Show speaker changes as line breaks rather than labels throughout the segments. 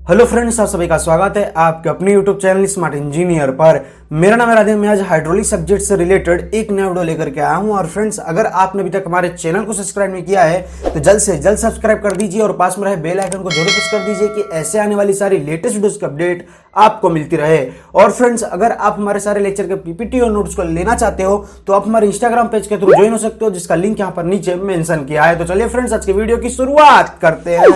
Hello friends, आप सभी का स्वागत है आपके अपने यूट्यूब चैनल स्मार्ट इंजीनियर पर। मेरा नाम है राधे। मैं आज हाइड्रोलिक सब्जेक्ट से रिलेटेड एक नया वीडियो लेकर के आया हूं। और फ्रेंड्स, अगर आपने अभी तक हमारे चैनल को सब्सक्राइब नहीं किया है तो जल्द से जल्द सब्सक्राइब कर दीजिए और पास में रहे बेल आइकन को जरूर प्रेस कर दीजिए कि ऐसे आने वाली सारी लेटेस्ट वीडियोस की अपडेट आपको मिलती रहे। और फ्रेंड्स, अगर आप हमारे सारे लेक्चर के पीपीटी और नोट्स को लेना चाहते हो तो आप हमारे इंस्टाग्राम पेज के थ्रू ज्वाइन हो सकते हो, जिसका लिंक यहाँ पर नीचे मेंशन किया है। तो चलिए फ्रेंड्स, आज की वीडियो की शुरुआत करते हैं।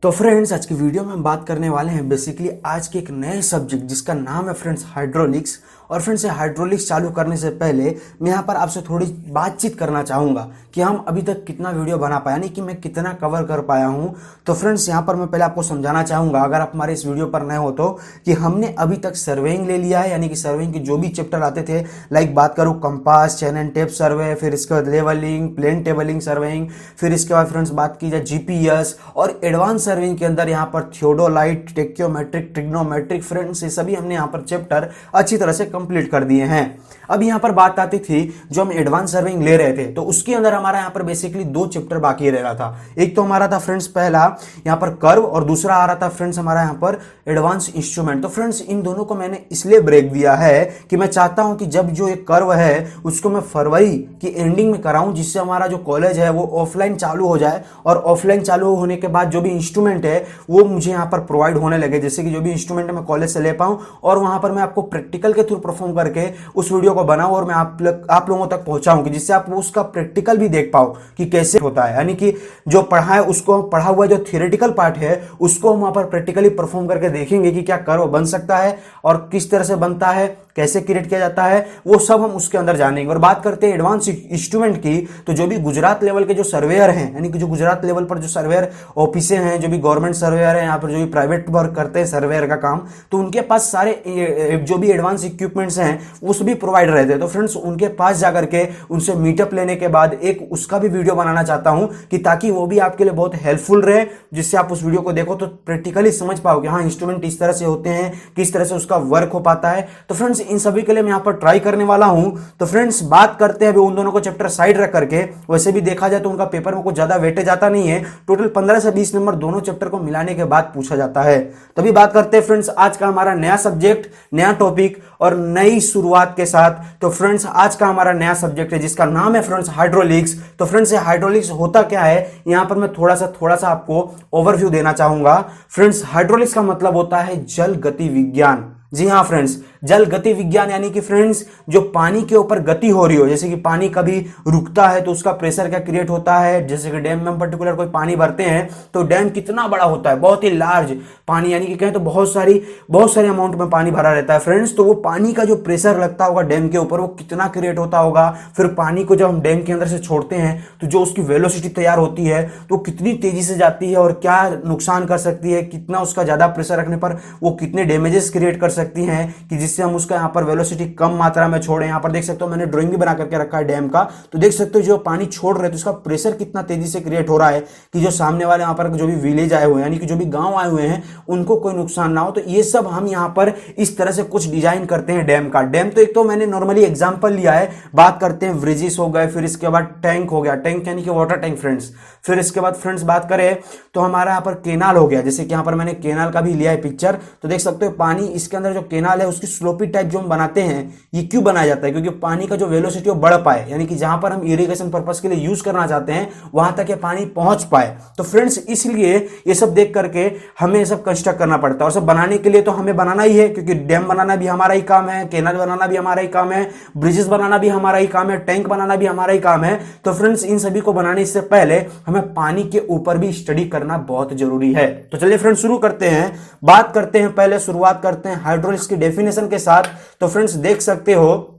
तो फ्रेंड्स, आज की वीडियो में हम बात करने वाले हैं बेसिकली आज के एक नए सब्जेक्ट जिसका नाम है फ्रेंड्स हाइड्रोलिक्स। और फ्रेंड्स, ये हाइड्रोलिक्स चालू करने से पहले मैं यहाँ पर आपसे थोड़ी बातचीत करना चाहूँगा कि हम अभी तक कितना वीडियो बना पाया, यानी कि मैं कितना कवर कर पाया हूँ। तो फ्रेंड्स, यहाँ पर मैं पहले आपको समझाना चाहूँगा, अगर आप हमारे इस वीडियो पर नए हो तो, कि हमने अभी तक सर्वेइंग ले लिया है, यानी कि सर्वेइंग के जो भी चैप्टर आते थे, लाइक बात करूँ कंपास, चेन एंड टेप सर्वे, फिर इसके बाद लेवलिंग, प्लेन टेबलिंग सर्वेइंग, फिर इसके बाद फ्रेंड्स बात की जाए जीपीएस और एडवांस सर्वेइंग के अंदर यहाँ पर थियोडोलाइट, टेक्योमेट्रिक, ट्रिग्नोमेट्रिक, फ्रेंड्स ये सभी हमने यहाँ पर चैप्टर अच्छी तरह से कंप्लीट कर दिए हैं। अब यहाँ पर बात आती थी जो हम एडवांस सर्वेइंग ले रहे थे, तो उसके अंदर हमारा यहाँ पर बेसिकली दो चैप्टर बाकी रह रहा था। एक तो हमारा था फ्रेंड्स पहला यहाँ पर कर्व, और दूसरा आ रहा था फ्रेंड्स हमारा यहाँ पर एडवांस इंस्ट्रूमेंट। तो फ्रेंड्स, इन दोनों को मैंने इसलिए ब्रेक दिया है कि मैं चाहता हूं कि जब जो एक कर्व है उसको मैं फरवरी की एंडिंग में कराऊं, जिससे हमारा जो कॉलेज है वो ऑफलाइन चालू हो जाए, और ऑफलाइन चालू होने के बाद जो भी इंस्ट्रूमेंट है वो मुझे यहाँ पर प्रोवाइड होने लगे। जैसे कि जो भी इंस्ट्रूमेंट मैं कॉलेज से ले पाऊं और वहां पर मैं आपको प्रैक्टिकल के थ्रू परफॉर्म करके उस वीडियो को बनाऊं और मैं आप लोगों तक पहुंचाऊं, कि जिससे आप उसका प्रैक्टिकल भी देख पाओ कि कैसे होता है। यानी कि जो पढ़ा है उसको, पढ़ा हुआ जो थियोरेटिकल पार्ट है उसको हम वहां पर प्रैक्टिकली परफॉर्म करके देखेंगे कि क्या कर्व बन सकता है और किस तरह से बनता है, कैसे क्रिएट किया जाता है, वो सब हम उसके अंदर जानेंगे। और बात करते हैं एडवांस इंस्ट्रूमेंट की, तो जो भी गुजरात लेवल के जो सर्वेयर हैं, यानी कि जो गुजरात लेवल पर जो सर्वेयर ऑफिसें हैं, जो भी गवर्नमेंट सर्वेयर हैं, यहाँ पर जो भी प्राइवेट वर्क करते हैं सर्वेयर का काम, तो उनके पास सारे जो भी एडवांस इक्विपमेंट्स हैं वो सभी प्रोवाइड रहते हैं। तो फ्रेंड्स, उनके पास जाकर के उनसे मीटअप लेने के बाद एक उसका भी वीडियो बनाना चाहता हूं, कि ताकि वो भी आपके लिए बहुत हेल्पफुल रहे, जिससे आप उस वीडियो को देखो तो प्रैक्टिकली समझ पाओ कि हाँ, इंस्ट्रूमेंट इस तरह से होते हैं, किस तरह से उसका वर्क हो पाता है। तो फ्रेंड्स, इन सभी के लिए मैं यहाँ पर ट्राई करने वाला हूं। तो फ्रेंड्स, बात करते हैं अभी उन दोनों को चैप्टर साइड रख करके। वैसे भी देखा जाए तो उनका पेपर में कुछ ज्यादा वेटेज आता नहीं है, टोटल 15 से 20 नंबर दोनों चैप्टर को मिलाने के बाद पूछा जाता है। तभी बात करते हैं फ्रेंड्स आज का हमारा नया सब्जेक्ट, नया टॉपिक और नई शुरुआत के साथ। तो फ्रेंड्स, आज का हमारा नया सब्जेक्ट है जिसका नाम है फ्रेंड्स हाइड्रोलिक्स। तो फ्रेंड्स, ये हाइड्रोलिक्स होता क्या है, यहां पर मैं थोड़ा सा आपको ओवरव्यू देना चाहूंगा। फ्रेंड्स, हाइड्रोलिक्स का मतलब होता है जल गति विज्ञान। जी हाँ फ्रेंड्स, जल गति विज्ञान यानी कि फ्रेंड्स जो पानी के ऊपर गति हो रही हो, जैसे कि पानी कभी रुकता है तो उसका प्रेशर क्या क्रिएट होता है। जैसे कि डैम में हम पर्टिकुलर कोई पानी भरते हैं तो डैम कितना बड़ा होता है, बहुत ही लार्ज पानी, यानी कि कहें तो बहुत सारी अमाउंट में पानी भरा रहता है फ्रेंड्स। तो वो पानी का जो प्रेशर लगता होगा डैम के ऊपर वो कितना क्रिएट होता होगा। फिर पानी को जब हम डैम के अंदर से छोड़ते हैं तो जो उसकी वेलोसिटी तैयार होती है तो कितनी तेजी से जाती है और क्या नुकसान कर सकती है, कितना उसका ज्यादा प्रेशर रखने पर वो कितने डैमेजेस क्रिएट कर सकती हैं, कि जिससे हम उसका यहाँ पर वेलोसिटी कम मात्रा में छोड़ें। यहाँ पर देख सकते हो मैंने ड्राइंग भी बना करके रखा है डैम का, तो देख सकते हो जो पानी छोड़ रहे हैं तो उसका प्रेशर कितना तेजी से क्रिएट हो रहा है, कि जो सामने वाले यहाँ पर जो भी विलेज आए हुए हैं, यानी कि जो भी गांव आए हुए हैं, उनको कोई नुकसान ना हो। तो ये सब हम यहाँ पर इस तरह से कुछ डिजाइन करते हैं डैम का। डैम तो एक तो मैंने नॉर्मली एग्जाम्पल लिया है, बात करते हैं ब्रिजेस हो गए, फिर इसके बाद टैंक हो गया, टैंक यानी कि वाटर टैंक फ्रेंड्स। फिर इसके बाद फ्रेंड्स बात करें तो हमारा यहाँ पर केनाल हो गया, जैसे कि यहाँ पर मैंने केनाल का भी लिया है पिक्चर। तो देख सकते हो पानी इसके अंदर जो केनाल है उसकी स्लोपी टाइप जो हम बनाते हैं, ये क्यों बनाया जाता है, क्योंकि पानी का जो वेलोसिटी वो बढ़ पाए, यानी कि जहां पर हम इरिगेशन पर्पस के लिए यूज करना चाहते हैं वहां तक ये पानी पहुंच पाए। तो फ्रेंड्स, इसलिए ये सब देख करके हमें ये सब कंस्ट्रक्ट करना पड़ता है। और सब बनाने के लिए तो हमें बनाना ही है, क्योंकि डैम बनाना भी हमारा ही काम है, केनाल बनाना भी हमारा ही काम है, ब्रिजेस बनाना भी हमारा ही काम है, टैंक बनाना भी हमारा ही काम है। तो फ्रेंड्स, इन सभी को बनाने से पहले हमें पानी के ऊपर भी स्टडी करना बहुत जरूरी है। तो चलिए फ्रेंड्स शुरू करते हैं, बात करते हैं, पहले शुरुआत करते हैं हाइड्रोलिक्स की डेफिनेशन के साथ। तो फ्रेंड्स देख सकते हो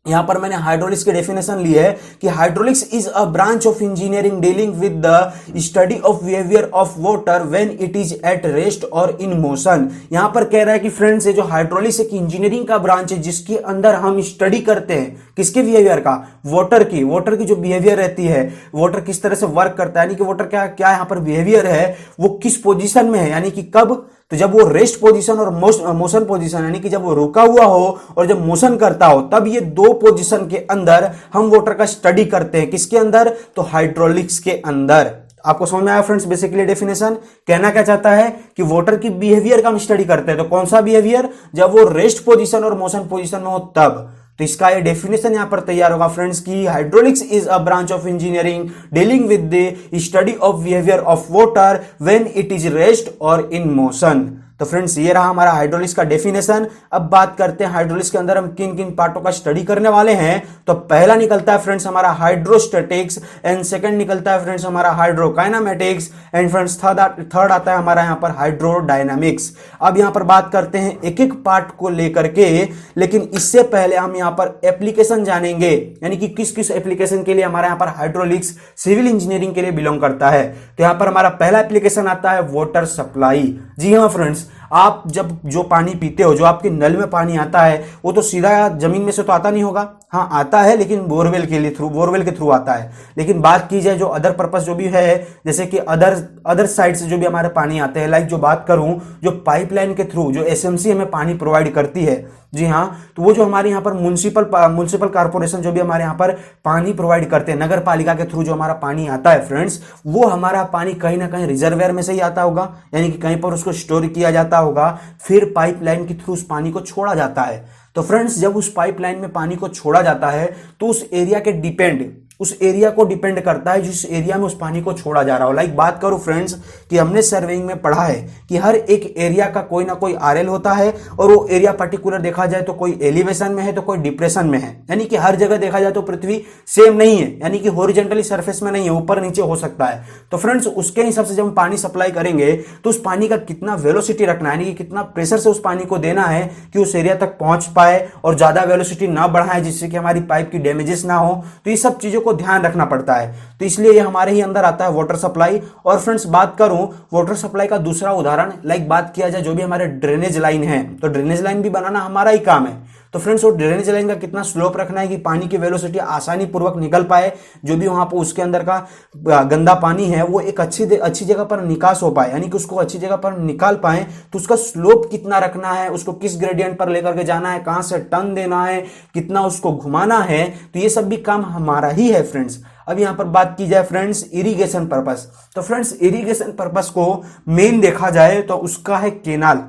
यहां पर मैंने हाइड्रोलिक्स की डेफिनेशन ली है कि hydraulics is a branch of engineering dealing with the study of behaviour of water when it is at rest और इन मोशन। यहां पर कह रहा है कि फ्रेंड्स ये जो हाइड्रोलिक्स एक इंजीनियरिंग का ब्रांच है जिसके अंदर हम स्टडी करते हैं किसके बिहेवियर का, वाटर की जो बिहेवियर रहती है, वाटर किस तरह से वर्क करता है, यानी कि वाटर क्या क्या यहां पर बिहेवियर है, वो किस पोजीशन में है, यानी कि कब तो जब वो रेस्ट पोजीशन और मोशन पोजीशन यानी कि जब वो रुका हुआ हो और जब मोशन करता हो, तब ये दो पोजीशन के अंदर हम वाटर का स्टडी करते हैं। किसके अंदर? तो हाइड्रोलिक्स के अंदर। आपको समझ में आया फ्रेंड्स बेसिकली डेफिनेशन? कहना क्या चाहता है कि वाटर की बिहेवियर का हम स्टडी करते हैं। तो कौन सा बिहेवियर? जब वो रेस्ट पोजीशन और मोशन पोजीशन में हो तब। तो इसका ये डेफिनेशन यहां पर तैयार होगा फ्रेंड्स की hydraulics is a branch of engineering dealing with the study of behaviour of water when it is rest और इन मोशन। तो फ्रेंड्स ये रहा हमारा हाइड्रोलिक्स का डेफिनेशन। अब बात करते हैं हाइड्रोलिक्स के अंदर हम किन किन पार्टों का स्टडी करने वाले हैं। तो पहला निकलता है फ्रेंड्स हमारा हाइड्रोस्टैटिक्स, एंड सेकंड निकलता है फ्रेंड्स हमारा हाइड्रोकाइनेमेटिक्स, एंड फ्रेंड्स थर्ड आता है हमारा यहाँ पर हाइड्रोडायनामिक्स। अब यहाँ पर बात करते हैं एक एक पार्ट को लेकर के, लेकिन इससे पहले हम यहाँ पर एप्लीकेशन जानेंगे, यानी कि किस किस एप्लीकेशन के लिए हमारा यहाँ पर हाइड्रोलिक्स सिविल इंजीनियरिंग के लिए बिलोंग करता है। तो यहाँ पर हमारा पहला एप्लीकेशन आता है वाटर सप्लाई। जी हाँ फ्रेंड्स, आप जब जो पानी पीते हो, जो आपके नल में पानी आता है, वो तो सीधा जमीन में से तो आता नहीं होगा। हाँ आता है, लेकिन बोरवेल के थ्रू आता है। लेकिन बात की जाए जो अदर पर्पस जो भी है, जैसे कि अदर साइड से जो भी हमारे पानी आते हैं, लाइक जो बात करूं जो पाइपलाइन के थ्रू जो एसएमसी हमें पानी प्रोवाइड करती है, जी हाँ, तो वो जो हमारे यहाँ पर म्युनिसिपल कॉर्पोरेशन जो भी हमारे यहाँ पर पानी प्रोवाइड करते हैं, नगर पालिका के थ्रू जो हमारा पानी आता है फ्रेंड्स, वो हमारा पानी कहीं ना कहीं रिजर्वेयर में से ही आता होगा, यानी कि कहीं पर उसको स्टोर किया जाता होगा, फिर पाइपलाइन के थ्रू उस पानी को छोड़ा जाता है। तो फ्रेंड्स जब उस पाइपलाइन में पानी को छोड़ा जाता है तो उस एरिया को डिपेंड करता है जिस एरिया में उस पानी को छोड़ा जा रहा हो। लाइक बात करूं फ्रेंड्स कि हमने सर्वेइंग में पढ़ा है कि हर एक एरिया का कोई ना कोई आरएल होता है, और वो एरिया पर्टिकुलर देखा जाए तो कोई एलिवेशन में है तो कोई डिप्रेशन में है, यानी कि हर जगह देखा जाए तो पृथ्वी सेम नहीं है, यानी कि हॉरिजॉन्टली सरफेस में नहीं है, ऊपर नीचे हो सकता है। तो फ्रेंड्स उसके हिसाब से जब हम पानी सप्लाई करेंगे तो उस पानी का कितना वेलोसिटी रखना है, यानी कि कितना प्रेशर से उस पानी को देना है कि उस एरिया तक पहुंच पाए और ज्यादा वेलोसिटी ना बढ़ाए जिससे कि हमारी पाइप की डैमेजेस ना हो। तो ये सब चीजों को ध्यान रखना पड़ता है। तो इसलिए ये हमारे ही अंदर आता है वाटर सप्लाई। और फ्रेंड्स बात करूं वाटर सप्लाई का दूसरा उदाहरण, लाइक बात किया जाए जो भी हमारे ड्रेनेज लाइन है, तो ड्रेनेज लाइन भी बनाना हमारा ही काम है। तो फ्रेंड्स वो ड्रेनेज लाइन का कितना स्लोप रखना है कि पानी की वेलोसिटी आसानी पूर्वक निकल पाए, जो भी वहां पर उसके अंदर का गंदा पानी है वो एक अच्छी जगह पर निकास हो पाए, यानी कि उसको अच्छी जगह पर निकाल पाए। तो उसका स्लोप कितना रखना है, उसको किस ग्रेडियंट पर लेकर के जाना है, कहां से टर्न देना है, कितना उसको घुमाना है, तो ये सब भी काम हमारा ही है फ्रेंड्स। अब यहां पर बात की जाए फ्रेंड्स इरिगेशन पर्पस, तो फ्रेंड्स इरिगेशन पर्पस को मेन देखा जाए तो उसका है केनाल।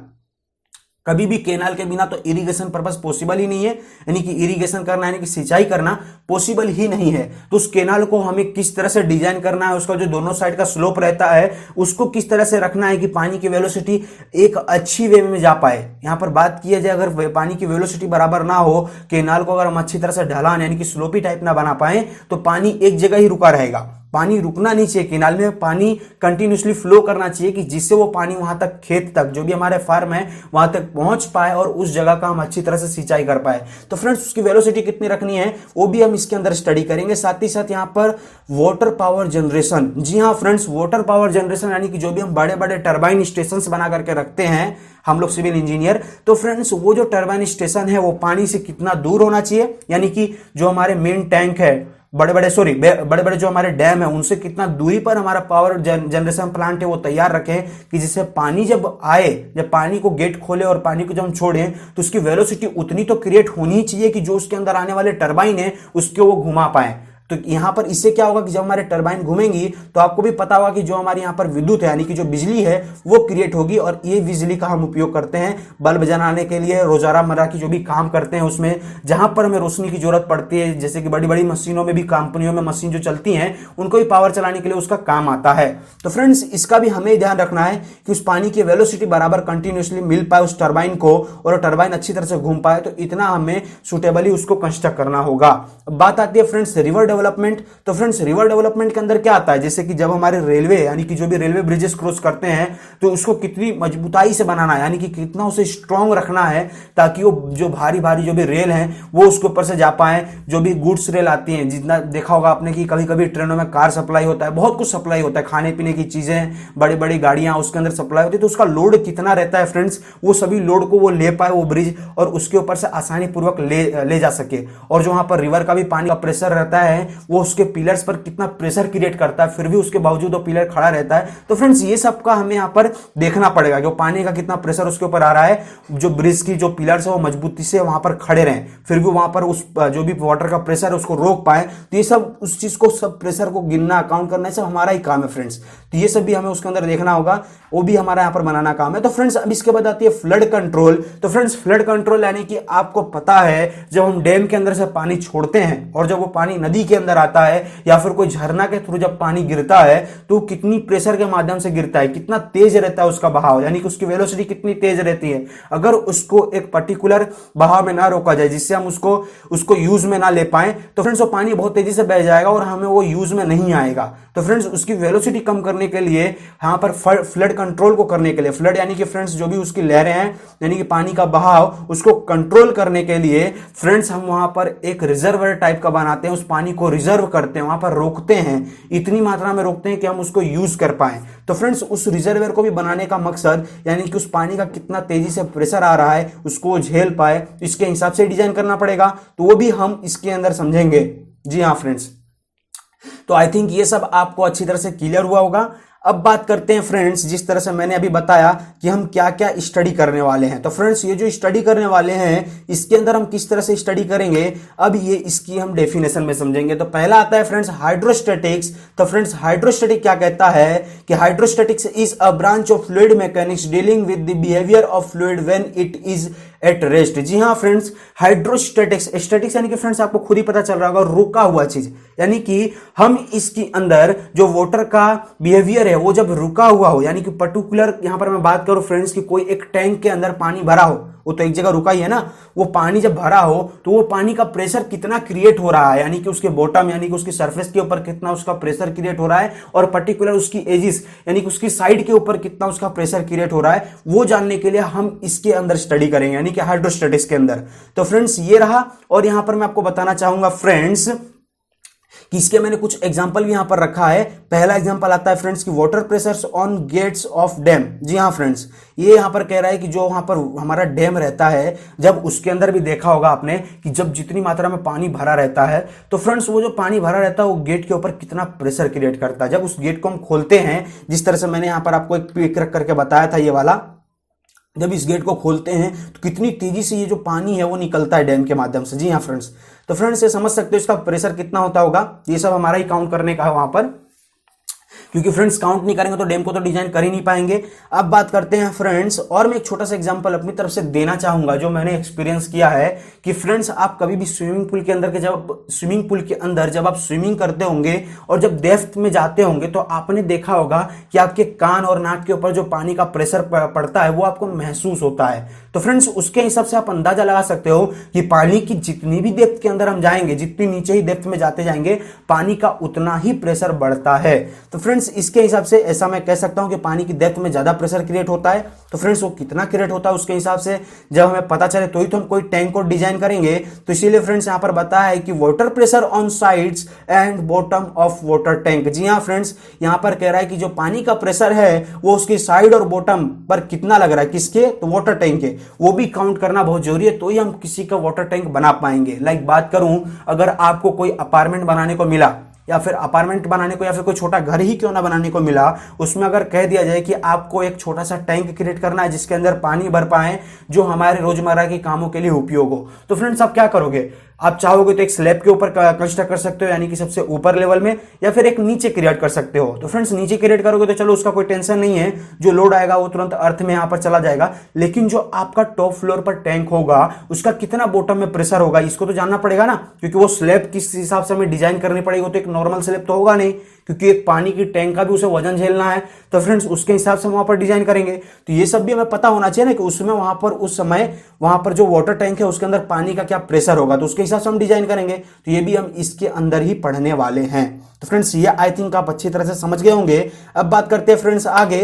कभी भी केनाल के बिना तो इरिगेशन पर्पस पॉसिबल ही नहीं है, यानी कि इरिगेशन करना यानी कि सिंचाई करना पॉसिबल ही नहीं है। तो उस केनाल को हमें किस तरह से डिजाइन करना है, उसका जो दोनों साइड का स्लोप रहता है उसको किस तरह से रखना है कि पानी की वेलोसिटी एक अच्छी वे में जा पाए। यहां पर बात की जाए अगर पानी की वेलोसिटी बराबर ना हो, केनाल को अगर हम अच्छी तरह से ढलान यानी कि स्लोपी टाइप ना बना पाए तो पानी एक जगह ही रुका रहेगा। पानी रुकना नहीं चाहिए, केनाल में पानी कंटिन्यूसली फ्लो करना चाहिए कि जिससे वो पानी वहां तक, खेत तक, जो भी हमारे फार्म है वहां तक पहुंच पाए और उस जगह का हम अच्छी तरह से सिंचाई कर पाए। तो फ्रेंड्स उसकी वेलोसिटी कितनी रखनी है वो भी हम इसके अंदर स्टडी करेंगे। साथ ही साथ यहाँ पर वाटर पावर जनरेशन, जी हाँ फ्रेंड्स वाटर पावर जनरेशन यानी कि जो भी हम बड़े बड़े टर्बाइन स्टेशन बना करके रखते हैं हम लोग सिविल इंजीनियर, तो फ्रेंड्स वो जो टर्बाइन स्टेशन है वो पानी से कितना दूर होना चाहिए, यानी कि जो हमारे मेन टैंक है, बड़े बड़े जो हमारे डैम है उनसे कितना दूरी पर हमारा पावर जनरेशन प्लांट है वो तैयार रखें कि जिससे पानी जब आए, जब पानी को गेट खोले और पानी को जब हम छोड़ें तो उसकी वेलोसिटी उतनी तो क्रिएट होनी चाहिए कि जो उसके अंदर आने वाले टरबाइन है उसको वो घुमा पाए। तो यहां पर इससे क्या होगा कि जब हमारे टरबाइन घूमेंगी तो आपको भी पता होगा कि जो हमारे यहाँ पर विद्युत है यानी कि जो बिजली है वो क्रिएट होगी, और ये बिजली का हम उपयोग करते हैं बल्ब जलाने के लिए, रोजामर्रा की जो भी काम करते हैं उसमें जहां पर हमें रोशनी की जरूरत पड़ती है, जैसे कि बड़ी बड़ी मशीनों में भी, कंपनियों में मशीन जो चलती हैं उनको भी पावर चलाने के लिए उसका काम आता है। तो फ्रेंड्स इसका भी हमें ध्यान रखना है कि उस पानी की वेलोसिटी बराबर कंटिन्यूसली मिल पाए उस टरबाइन को, और टरबाइन अच्छी तरह से घूम पाए, तो इतना हमें सुटेबली उसको कंस्ट्रक्ट करना होगा। अब बात आती है फ्रेंड्स रिवर डेवलपमेंट। तो फ्रेंड्स रिवर डेवलपमेंट के अंदर क्या आता है, जैसे कि जब हमारे रेलवे यानी कि जो भी रेलवे ब्रिजेस क्रॉस करते हैं तो उसको कितनी मजबूताई से बनाना है, यानी कि कितना उसे स्ट्रांग रखना है ताकि वो जो भारी भारी जो भी रेल हैं वो उसके ऊपर से जा पाए। जो भी गुड्स रेल आती हैं, जितना देखा होगा आपने कि कभी कभी ट्रेनों में कार सप्लाई होता है, बहुत कुछ सप्लाई होता है, खाने पीने की चीजें, बड़ी बड़ी गाड़ियां उसके अंदर सप्लाई होती है, तो उसका लोड कितना रहता है फ्रेंड्स, वो सभी लोड को वो ले पाए वो ब्रिज, और उसके ऊपर से आसानी पूर्वक ले जा सके। और जो वहां पर रिवर का भी पानी का प्रेशर रहता है वो उसके पिलर्स पर कितना प्रेशर क्रिएट करता है, फिर भी उसके बावजूद वो पिलर खड़ा रहता है। तो फ्रेंड्स ये सब का हमें यहाँ पर देखना पड़ेगा कि पानी का कितना प्रेशर उसके ऊपर आ रहा है, जो ब्रिज की जो पिलर्स है वो मजबूती से वहां पर खड़े रहें, फिर भी वहां पर उस जो भी वाटर का प्रेशर है उसको रोक पाए। तो ये सब उस चीज को, सब प्रेशर को गिनना, काउंट करना, सब हमारा ही काम है फ्रेंड्स। तो ये सब भी हमें उसके अंदर देखना होगा, वो भी हमारा यहाँ पर बनाना काम है। तो फ्रेंड्स अब इसके बाद आती है फ्लड कंट्रोल। तो फ्रेंड्स फ्लड कंट्रोल यानी कि आपको पता है जब हम डैम के अंदर से पानी छोड़ते हैं और जब वो पानी नदी के अंदर आता है या फिर कोई झरना के थ्रू जब पानी गिरता है तो कितनी प्रेशर के माध्यम से गिरता है, कितना तेज रहता है उसका बहाव, यानी कि उसकी वेलोसिटी कितनी तेज रहती है। अगर उसको एक पर्टिकुलर बहाव में ना रोका जाए जिससे हम उसको यूज में ना ले पाए तो फ्रेंड्स वो पानी बहुत तेजी से बह जाएगा और हमें वो यूज में नहीं आएगा। तो फ्रेंड्स उसकी वेलोसिटी कम करने के लिए, यहाँ पर फ्लड कंट्रोल को करने के लिए, फ्लड यानी कि फ्रेंड्स जो भी उसकी लहरें हैं यानी कि पानी का बहाव, उसको कंट्रोल करने के लिए फ्रेंड्स हम वहां पर एक रिजर्वर टाइप का बनाते हैं, उस पानी को रिजर्व करते हैं, वहां पर रोकते हैं, इतनी मात्रा में रोकते हैं कि हम उसको यूज कर पाए। तो फ्रेंड्स उस रिजर्वर को भी बनाने का मकसद यानी कि उस पानी का कितना तेजी से प्रेशर आ रहा है उसको झेल पाए, इसके हिसाब से डिजाइन करना पड़ेगा। तो वो भी हम इसके अंदर समझेंगे। जी हाँ फ्रेंड्स, तो आई थिंक ये सब आपको अच्छी तरह से क्लियर हुआ होगा। अब बात करते हैं फ्रेंड्स, जिस तरह से मैंने अभी बताया कि हम क्या क्या स्टडी करने वाले हैं। तो फ्रेंड्स ये जो स्टडी करने वाले हैं इसके अंदर हम किस तरह से स्टडी करेंगे, अब ये इसकी हम डेफिनेशन में समझेंगे। तो पहला आता है फ्रेंड्स हाइड्रोस्टैटिक्स। तो फ्रेंड्स हाइड्रोस्टैटिक क्या कहता है कि hydrostatics is a branch of fluid mechanics dealing with the behaviour of fluid when it is at rest. जी हाँ फ्रेंड्स, हाइड्रोस्टैटिक्स, स्टैटिक्स यानी कि फ्रेंड्स आपको खुद ही पता चल रहा होगा रुका हुआ चीज, यानी कि हम इसके अंदर जो वाटर का बिहेवियर है वो जब रुका हुआ हो, यानी कि पर्टिकुलर यहां पर मैं बात करूं फ्रेंड्स कि कोई एक टैंक के अंदर पानी भरा हो, वो तो एक जगह रुका ही है ना, वो पानी जब भरा हो तो वो पानी का प्रेशर कितना क्रिएट हो रहा है, यानी कि उसके बॉटम यानी कि उसकी सरफेस के ऊपर कितना उसका प्रेशर क्रिएट हो रहा है और पर्टिकुलर उसकी एजिस यानी कि उसकी साइड के ऊपर कितना उसका प्रेशर क्रिएट हो रहा है, वो जानने के लिए हम इसके अंदर स्टडी करेंगे यानी कि हाइड्रोस्टैटिक्स के अंदर। तो फ्रेंड्स ये रहा, और यहां पर मैं आपको बताना चाहूंगा फ्रेंड्स कि इसके मैंने कुछ एग्जांपल भी यहां पर रखा है। पहला एग्जांपल आता है फ्रेंड्स की water pressures on gates of dam. जी हां फ्रेंड्स, ये यहां पर कह रहा है कि जो वहां पर हमारा डैम रहता है, जब उसके अंदर भी देखा होगा आपने कि जब जितनी मात्रा में पानी भरा रहता है तो फ्रेंड्स वो जो पानी भरा रहता है वो गेट के ऊपर कितना प्रेशर क्रिएट करता है। जब उस गेट को हम खोलते हैं, जिस तरह से मैंने यहां पर आपको एक पिक रख करके बताया था ये वाला, जब इस गेट को खोलते हैं तो कितनी तेजी से ये जो पानी है वो निकलता है डैम के माध्यम से। जी हाँ फ्रेंड्स, तो फ्रेंड्स ये समझ सकते हो इसका प्रेशर कितना होता होगा, ये सब हमारा ही काउंट करने का है वहां पर, क्योंकि फ्रेंड्स काउंट नहीं करेंगे तो डैम को तो डिजाइन कर ही नहीं पाएंगे। अब बात करते हैं फ्रेंड्स, और मैं एक छोटा सा एग्जांपल अपनी तरफ से देना चाहूंगा जो मैंने एक्सपीरियंस किया है कि फ्रेंड्स आप कभी भी स्विमिंग पूल के अंदर जब आप स्विमिंग करते होंगे और जब डेप्थ में जाते होंगे तो आपने देखा होगा कि आपके कान और नाक के ऊपर जो पानी का प्रेशर पड़ता है वो आपको महसूस होता है। तो फ्रेंड्स उसके हिसाब से आप अंदाजा लगा सकते हो कि पानी की जितनी भी डेप्थ के अंदर हम जाएंगे, जितनी नीचे ही डेप्थ में जाते जाएंगे, पानी का उतना ही प्रेशर बढ़ता है। तो फ्रेंड्स इसके हिसाब से ऐसा मैं कह सकता हूं कि पानी की डेप्थ में ज्यादा प्रेशर क्रिएट होता है। तो फ्रेंड्स वो कितना क्रिएट होता है उसके हिसाब से जब हमें पता चले तो ही तो हम कोई टैंक को डिजाइन करेंगे। तो इसीलिए फ्रेंड्स यहां पर बताया है कि water pressure on sides and bottom of water tank. जी हां फ्रेंड्स, यहां पर कह रहा है कि जो पानी का प्रेशर है वो उसकी साइड और बॉटम पर कितना लग रहा है, किसके, तो वाटर टैंक के, वो भी काउंट करना बहुत जरूरी है, तो ही हम किसी का वाटर टैंक बना पाएंगे। लाइक बात करूं, अगर आपको कोई अपार्टमेंट बनाने को मिला या फिर अपार्टमेंट बनाने को या फिर कोई छोटा घर ही क्यों ना बनाने को मिला, उसमें अगर कह दिया जाए कि आपको एक छोटा सा टैंक क्रिएट करना है जिसके अंदर पानी भर पाए जो हमारे रोजमर्रा के कामों के लिए उपयोग हो, तो फ्रेंड्स आप क्या करोगे, आप चाहोगे तो एक स्लैब के ऊपर कंस्ट्रक्ट कर सकते हो यानी कि सबसे ऊपर लेवल में, या फिर एक नीचे क्रिएट कर सकते हो। तो फ्रेंड्स नीचे क्रिएट करोगे तो चलो उसका कोई टेंशन नहीं है, जो लोड आएगा वो तुरंत अर्थ में यहां पर चला जाएगा, लेकिन जो आपका टॉप फ्लोर पर टैंक होगा उसका कितना बॉटम में प्रेशर होगा इसको तो जानना पड़ेगा ना, क्योंकि वो स्लैब किस हिसाब से हमें डिजाइन करनी पड़ेगी, तो एक नॉर्मल स्लैब तो होगा नहीं, क्योंकि एक पानी की टैंक का भी उसे वजन झेलना है। तो फ्रेंड्स उसके हिसाब से वहां पर डिजाइन करेंगे। तो ये सब भी हमें पता होना चाहिए ना कि उसमें वहां पर उस समय वहां पर जो वाटर टैंक है उसके अंदर पानी का क्या प्रेशर होगा, तो उसके हिसाब से हम डिजाइन करेंगे। तो ये भी हम इसके अंदर ही पढ़ने वाले हैं। तो फ्रेंड्स ये आई थिंक आप अच्छी तरह से समझ गए होंगे। अब बात करते हैं फ्रेंड्स आगे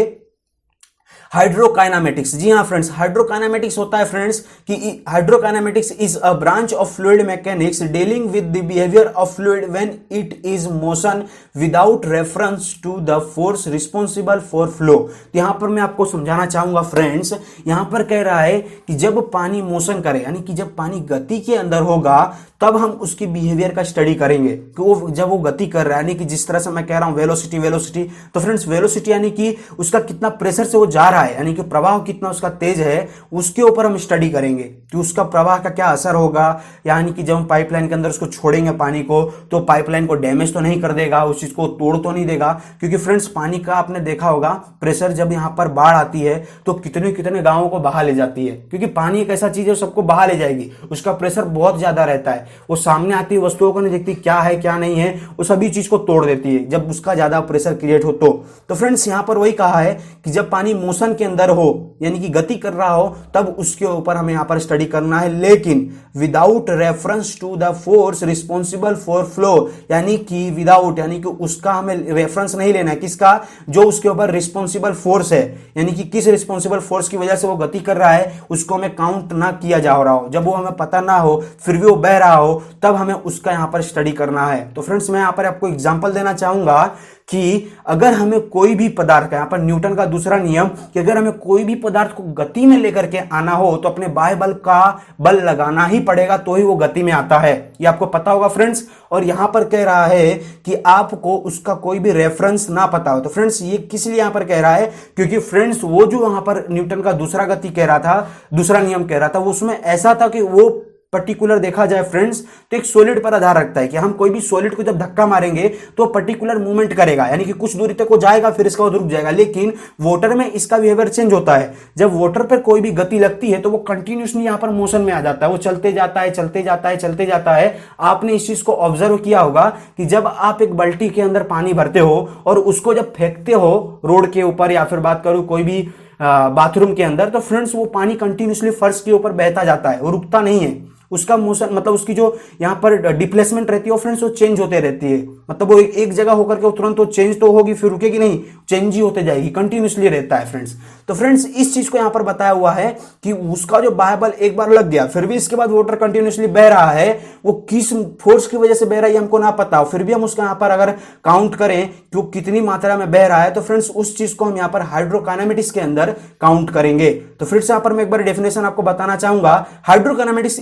हाइड्रोकाइनामेटिक्स। जी हाँ फ्रेंड्स, हाइड्रोकाइनामेटिक्स होता है फ्रेंड्स कि hydrokinematics is a branch of fluid mechanics dealing with the behaviour of fluid when it is motion without reference to the force responsible for flow. तो यहां पर मैं आपको समझाना चाहूंगा फ्रेंड्स, यहां पर कह रहा है कि जब पानी मोशन करे, यानी कि जब पानी गति के अंदर होगा, तब हम उसकी बिहेवियर का स्टडी करेंगे कि वो जब वो गति कर रहा है, यानी कि जिस तरह से मैं कह रहा हूं वेलोसिटी वेलोसिटी, तो फ्रेंड्स वेलोसिटी यानी कि उसका कितना प्रेशर से वो जा रहा है, यानी कि प्रवाह कितना उसका तेज है, उसके ऊपर हम स्टडी करेंगे कि उसका प्रवाह का क्या असर होगा। यानी कि जब हम पाइपलाइन के अंदर उसको छोड़ेंगे पानी को, तो पाइपलाइन को डैमेज तो नहीं कर देगा, उस चीज को तोड़ तो नहीं देगा, क्योंकि फ्रेंड्स पानी का आपने देखा होगा प्रेशर जब यहां पर बाढ़ आती है तो कितने कितने गांवों को बहा ले जाती है, क्योंकि पानी एक ऐसा चीज है सबको बहा ले जाएगी, उसका प्रेशर बहुत ज्यादा रहता है, वो सामने आती हुई वस्तुओं को नहीं देखती क्या है क्या नहीं है, वो सभी चीज को तोड़ देती है जब उसका ज्यादा प्रेशर क्रिएट हो। तो फ्रेंड्स यहां पर वही कहा है कि जब पानी मोशन के अंदर हो, यानी कि गति कर रहा हो, तब उसके ऊपर हमें यहां पर स्टडी करना है, लेकिन without reference to the force responsible for flow, यानी कि विदाउट, यानी कि उसका हमें रेफरेंस नहीं लेना है, किसका, जो उसके ऊपर रिस्पॉन्सिबल फोर्स है, यानी कि किस रिस्पॉन्सिबल फोर्स की वजह से वो गति कर रहा है, उसको हमें काउंट ना किया जा रहा हो, जब वो हमें पता ना हो फिर भी वो बह रहा हो, तब हमें उसका यहां पर स्टडी करना है। तो फ्रेंड्स मैं यहां पर आपको एग्जांपल देना चाहूंगा कि अगर हमें कोई भी पदार्थ का, यहां पर न्यूटन का दूसरा नियम कि अगर हमें कोई भी पदार्थ को गति में लेकर के आना हो तो अपने बाह्य बल का बल लगाना ही पड़ेगा, तो ही वो गति में आता है, ये आपको पता होगा फ्रेंड्स। और यहां पर कह रहा है कि आपको उसका कोई भी रेफरेंस ना पता हो, तो फ्रेंड्स ये किस लिए यहां पर कह रहा है, क्योंकि फ्रेंड्स वो जो वहां पर न्यूटन का दूसरा गति कह रहा था, दूसरा नियम कह रहा था, वो उसमें ऐसा था कि वो पर्टिकुलर देखा जाए फ्रेंड्स तो एक सॉलिड पर आधार रखता है कि हम कोई भी सॉलिड को जब धक्का मारेंगे तो पर्टिकुलर मूवमेंट करेगा, यानी कि कुछ दूरी तक वो जाएगा फिर इसका रुक जाएगा। लेकिन वाटर में इसका बिहेवियर चेंज होता है, जब वाटर पर कोई भी गति लगती है तो वो कंटिन्यूसली यहां पर मोशन में आ जाता है, वो चलते जाता है चलते जाता है चलते जाता है। आपने इस चीज को ऑब्जर्व किया होगा कि जब आप एक बाल्टी के अंदर पानी भरते हो और उसको जब फेंकते हो रोड के ऊपर, या फिर बात करूं कोई भी बाथरूम के अंदर, तो फ्रेंड्स वो पानी कंटिन्यूसली फर्श के ऊपर बहता जाता है, वो रुकता नहीं है, उसका मोशन मतलब उसकी जो यहां पर डिप्लेसमेंट रहती है फ्रेंड्स वो चेंज होते रहती है, मतलब वो एक जगह होकर के तुरंत वो चेंज तो होगी फिर रुकेगी नहीं, चेंज ही होते जाएगी, कंटिन्यूसली रहता है फ्रेंड्स। तो फ्रेंड्स इस चीज को यहां पर बताया हुआ है कि उसका जो बाह्य बल एक बार लग गया फिर भी इसके बाद वाटर कंटिन्यूसली बह रहा है, वो किस फोर्स की वजह से बह रहा है हमको ना पता हो, फिर भी हम उसका यहां पर अगर काउंट करें कि वो कितनी मात्रा में बह रहा है, तो फ्रेंड्स उस चीज को हम यहां पर हाइड्रोकाइनेमेटिक्स के अंदर काउंट करेंगे। तो फिर से यहां पर मैं एक बार डेफिनेशन आपको बताना चाहूंगा, hydrokinematics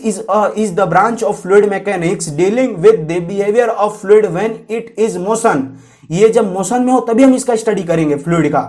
is the branch of fluid mechanics dealing with the behaviour of fluid when it is motion. ये जब मोशन में हो तभी हम इसका स्टडी करेंगे, फ्लूइड का,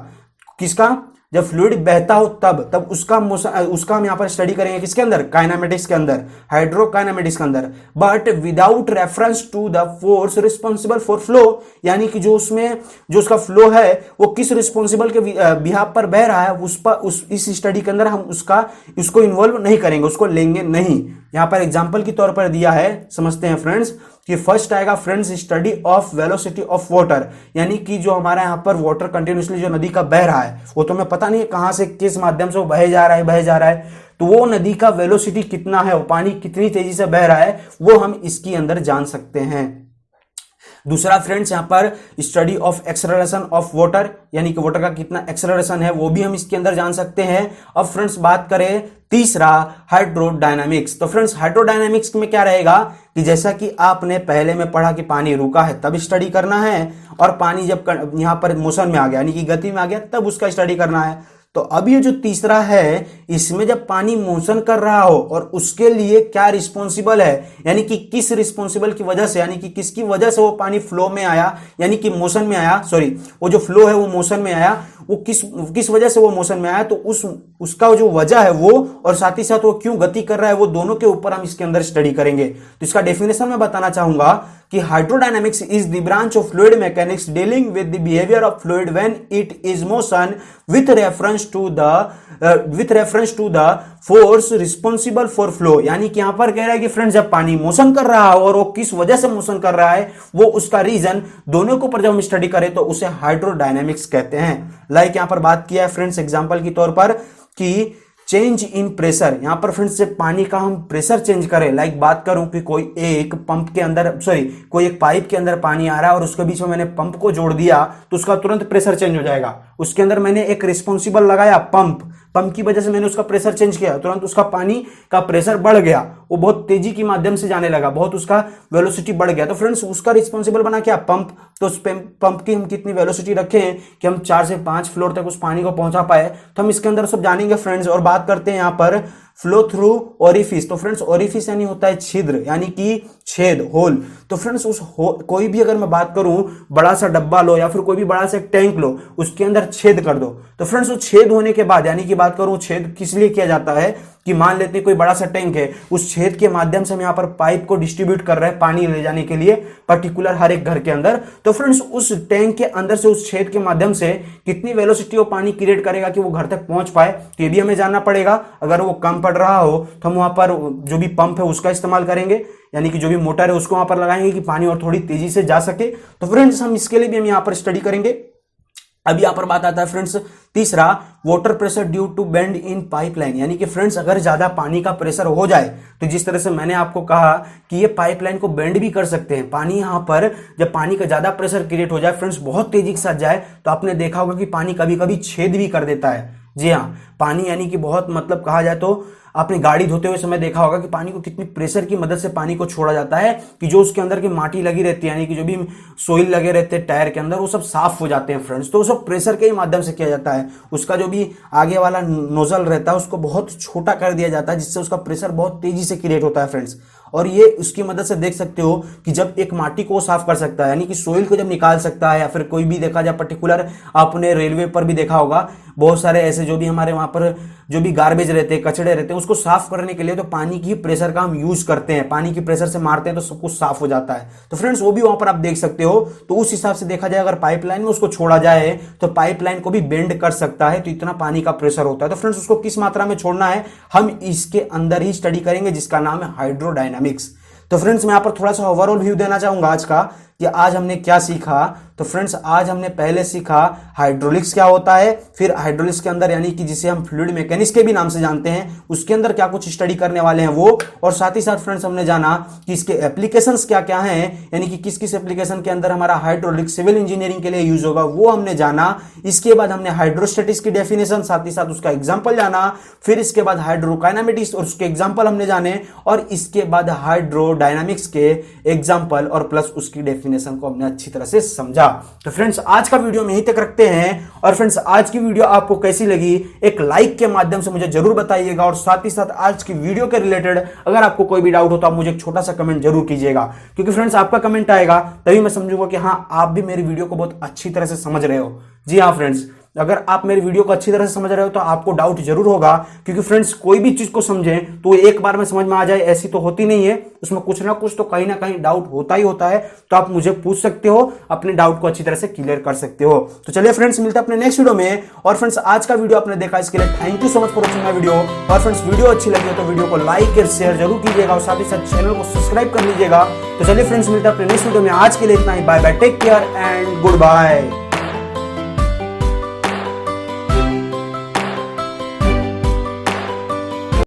किसका, जब फ्लूइड बहता हो तब उसका मोशन, उसका हम यहां पर स्टडी करेंगे किसके अंदर, काइनेमेटिक्स के अंदर, हाइड्रोकाइनेमेटिक्स के अंदर, but without reference to the force responsible for flow, यानी कि जो उसमें जो उसका फ्लो है वो किस रिस्पॉन्सिबल के बिहाफ पर बह रहा है, उस पर इस स्टडी के अंदर हम उसको इन्वॉल्व नहीं करेंगे, उसको लेंगे नहीं। यहां पर एग्जाम्पल के तौर पर दिया है, समझते हैं फ्रेंड्स कि फर्स्ट आएगा friends study of velocity of water, यानी कि जो हमारा यहाँ पर वाटर कंटिन्यूसली जो नदी का बह रहा है वो तो हमें पता नहीं है कहां से किस माध्यम से वो बहे जा रहा है, तो वो नदी का वेलोसिटी कितना है, वो पानी कितनी तेजी से बह रहा है, वो हम इसके अंदर जान सकते हैं। दूसरा फ्रेंड्स यहां पर study of acceleration of water, यानी कि वाटर का कितना एक्सेलरेशन है वो भी हम इसके अंदर जान सकते हैं। अब फ्रेंड्स बात करें तीसरा हाइड्रोडायनामिक्स, तो फ्रेंड्स हाइड्रोडायनामिक्स में क्या रहेगा कि जैसा कि आपने पहले में पढ़ा कि पानी रुका है तब स्टडी करना है, और पानी जब यहां पर मोशन में आ गया यानी कि गति में आ गया तब उसका स्टडी करना है। तो अब ये जो तीसरा है, इसमें जब पानी मोशन कर रहा हो और उसके लिए क्या रिस्पॉन्सिबल है, यानी कि किस रिस्पॉन्सिबल की वजह से, यानी कि किसकी वजह से वो पानी फ्लो में आया, यानी कि मोशन में आया, सॉरी वो जो फ्लो है वो मोशन में आया, वो किस वजह से वो मोशन में आया, तो उसका जो वजह है वो, और साथ ही साथ वो क्यों गति कर रहा है, वो दोनों के ऊपर हम इसके अंदर स्टडी करेंगे। तो इसका डेफिनेशन में बताना चाहूंगा कि hydrodynamics is the branch of fluid mechanics dealing with the behaviour of fluid when it is motion with reference to the force responsible for flow, यानी कि यहां पर कह रहा है कि फ्रेंड्स जब पानी मोशन कर रहा हो और वो किस वजह से मोशन कर रहा है, वो उसका रीजन, दोनों के ऊपर जब हम स्टडी करें तो उसे हाइड्रोडायनामिक्स कहते हैं। लाइक यहां पर बात किया है फ्रेंड्स एग्जांपल के तौर पर कि चेंज इन प्रेशर, यहाँ पर फ्रेंड्स जब पानी का हम प्रेशर चेंज करें, लाइक बात करूं कि कोई एक पंप के अंदर कोई एक पाइप के अंदर पानी आ रहा है और उसके बीच में मैंने पंप को जोड़ दिया तो उसका तुरंत प्रेशर चेंज हो जाएगा। उसके अंदर मैंने एक रिस्पॉन्सिबल लगाया पंप की वजह से मैंने उसका प्रेशर चेंज किया, तुरंत उसका पानी का प्रेशर बढ़ गया, वो बहुत तेजी के माध्यम से जाने लगा, बहुत उसका वेलोसिटी बढ़ गया। तो फ्रेंड्स उसका रिस्पॉन्सिबल बना क्या, पंप। तो उस पंप की हम कितनी वेलोसिटी रखे हैं कि हम 4 से 5 फ्लोर तक उस पानी को पहुंचा पाए, तो हम इसके अंदर सब जानेंगे फ्रेंड्स। और बात करते हैं यहाँ पर फ्लो थ्रू ओरिफिस। तो फ्रेंड्स ओरिफिस यानी होता है छिद्र, यानी कि छेद, होल। तो फ्रेंड्स कोई भी अगर मैं बात करूं बड़ा सा डब्बा लो या फिर कोई भी बड़ा सा टैंक लो, उसके अंदर छेद कर दो। तो फ्रेंड्स वो छेद होने के बाद, यानी कि बात करूं छेद किस लिए किया जाता है कि मान लेते हैं कोई बड़ा सा टैंक है, उस छेद के माध्यम से हम यहाँ पर पाइप को डिस्ट्रीब्यूट कर रहे हैं पानी ले जाने के लिए पर्टिकुलर हर एक घर के अंदर। तो फ्रेंड्स उस टैंक के अंदर से उस छेद के माध्यम से कितनी वेलोसिटी वो पानी क्रिएट करेगा कि वो घर तक पहुंच पाए, तो ये भी हमें जानना पड़ेगा। अगर वो कम पड़ रहा हो तो हम वहां पर जो भी पंप है उसका इस्तेमाल करेंगे, यानी कि जो भी मोटर है उसको वहां पर लगाएंगे कि पानी और थोड़ी तेजी से जा सके। तो फ्रेंड्स हम इसके लिए भी हम यहाँ पर स्टडी करेंगे। अब यहाँ पर बात आता है फ्रेंड्स तीसरा, water pressure due to bend in pipeline. यानी कि फ्रेंड्स अगर ज्यादा पानी का प्रेशर हो जाए तो जिस तरह से मैंने आपको कहा कि ये पाइपलाइन को बेंड भी कर सकते हैं। पानी यहाँ पर जब पानी का ज्यादा प्रेशर क्रिएट हो जाए फ्रेंड्स, बहुत तेजी के साथ जाए, तो आपने देखा होगा कि पानी कभी कभी छेद भी कर देता है। जी हाँ, पानी यानी कि बहुत मतलब कहा जाए तो आपने गाड़ी धोते हुए समय देखा होगा कि पानी को कितनी प्रेशर की मदद से पानी को छोड़ा जाता है कि जो उसके अंदर की माटी लगी रहती है, यानी कि जो भी सोइल लगे रहते हैं टायर के अंदर, वो सब साफ हो जाते हैं फ्रेंड्स। तो वो सब प्रेशर के ही माध्यम से किया जाता है। उसका जो भी आगे वाला नोजल रहता है उसको बहुत छोटा कर दिया जाता है, जिससे उसका प्रेशर बहुत तेजी से क्रिएट होता है फ्रेंड्स। और ये उसकी मदद से देख सकते हो कि जब एक माटी को साफ कर सकता है, यानी कि सोइल को जब निकाल सकता है, या फिर कोई भी देखा जाए पर्टिकुलर, आपने रेलवे पर भी देखा होगा बहुत सारे ऐसे जो भी हमारे वहां पर जो भी गार्बेज रहते हैं, कचड़े रहते हैं, उसको साफ करने के लिए तो पानी की प्रेशर का हम यूज करते हैं, पानी की प्रेशर से मारते हैं तो सब कुछ साफ हो जाता है। तो फ्रेंड्स वो भी वहां पर आप देख सकते हो। तो उस हिसाब से देखा जाए अगर पाइपलाइन में उसको छोड़ा जाए तो पाइपलाइन को भी बेंड कर सकता है, तो इतना पानी का प्रेशर होता है। तो फ्रेंड्स उसको किस मात्रा में छोड़ना है हम इसके अंदर ही स्टडी करेंगे, जिसका नाम है हाइड्रोडायनामिक्स। तो फ्रेंड्स मैं यहाँ पर थोड़ा सा ओवरऑल व्यू देना चाहूंगा आज का कि आज हमने क्या सीखा। तो फ्रेंड्स आज हमने पहले सीखा हाइड्रोलिक्स क्या होता है, फिर हाइड्रोलिक्स के अंदर यानी कि जिसे हम फ्लूइड मैकेनिक्स के भी नाम से जानते हैं, उसके अंदर क्या कुछ स्टडी करने वाले हैं वो। और साथ ही साथ फ्रेंड्स हमने जाना कि इसके एप्लीकेशंस क्या क्या हैं, यानी कि किस किस एप्लीकेशन के अंदर हमारा हाइड्रोलिक सिविल इंजीनियरिंग के लिए यूज होगा वो हमने जाना। इसके बाद हमने हाइड्रोस्टैटिक्स की डेफिनेशन, साथ ही साथ उसका एग्जाम्पल जाना। फिर इसके बाद हाइड्रोकाइनेमेटिक्स और उसके एग्जाम्पल हमने जाने, और इसके बाद हाइड्रोडायनामिक्स के एग्जाम्पल और प्लस उसकी डेफिनेशन को हमने अच्छी तरह से समझा। तो फ्रेंड्स आज का वीडियो में यहीं तक रखते हैं। और फ्रेंड्स आज की वीडियो आपको कैसी लगी एक लाइक के माध्यम से मुझे जरूर बताइएगा। और साथ ही साथ आज की वीडियो के रिलेटेड अगर आपको कोई भी डाउट हो तो आप मुझे एक छोटा सा कमेंट जरूर कीजिएगा, क्योंकि फ्रेंड्स आपका कमेंट आएगा तभी मैं समझूंगा कि हाँ आप भी मेरी वीडियो को बहुत अच्छी तरह से समझ रहे हो। जी हाँ फ्रेंड्स, अगर आप मेरी वीडियो को अच्छी तरह से समझ रहे हो तो आपको डाउट जरूर होगा, क्योंकि फ्रेंड्स कोई भी चीज को समझें तो एक बार में समझ में आ जाए ऐसी तो होती नहीं है, उसमें कुछ ना कुछ तो कहीं ना कहीं डाउट होता ही होता है। तो आप मुझे पूछ सकते हो, अपने डाउट को अच्छी तरह से क्लियर कर सकते हो। तो चलिए फ्रेंड्स मिलते हैं अपने नेक्स्ट वीडियो में। और फ्रेंड्स आज का वीडियो आपने देखा इसके लिए thank you so much for watching my video. और फ्रेंड्स वीडियो अच्छी लगी हो तो वीडियो को लाइक और शेयर जरूर कीजिएगा, और साथ ही साथ चैनल को सब्सक्राइब कर लीजिएगा। तो चलिए फ्रेंड्स मिलते हैं अपने नेक्स्ट वीडियो में। आज के लिए इतना ही, bye bye, take care and good bye.